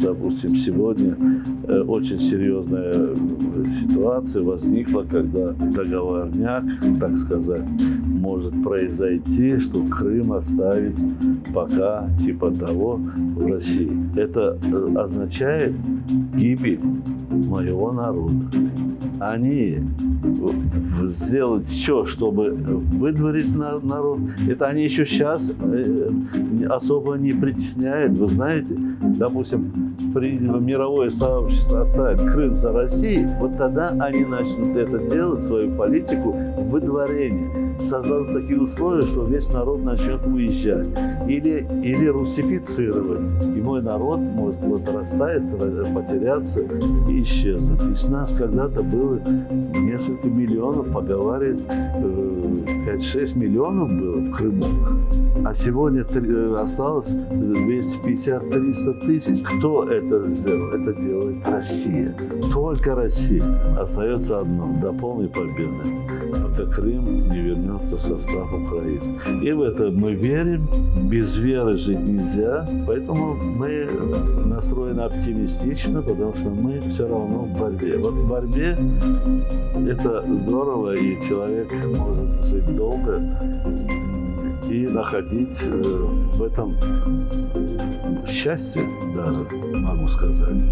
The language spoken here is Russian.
Допустим, сегодня очень серьезная ситуация возникла, когда договорняк, так сказать, может произойти, что Крым оставить пока типа того в России. Это означает гибель моего народа. Они сделать все, чтобы выдворить народ. Это они еще сейчас особо не притесняют. Вы знаете, допустим, мировое сообщество оставит Крым за Россией, вот тогда они начнут это делать, свою политику выдворения. Создадут такие условия, что весь народ начнет уезжать. Или русифицировать. И мой народ может вот растаять, потеряться и исчезнуть. Из нас когда-то было несколько миллионов, поговаривают, 5-6 миллионов было в Крыму. А сегодня осталось 250-300 тысяч. Кто это сделал? Это делает Россия. Только Россия. Остается одно – до полной победы, пока Крым не вернется в состав Украины. И в это мы верим. Без веры жить нельзя. Поэтому мы настроены оптимистично, потому что мы все равно в борьбе. Вот в борьбе это здорово, и человек может жить долго и находить в этом счастье даже, могу сказать.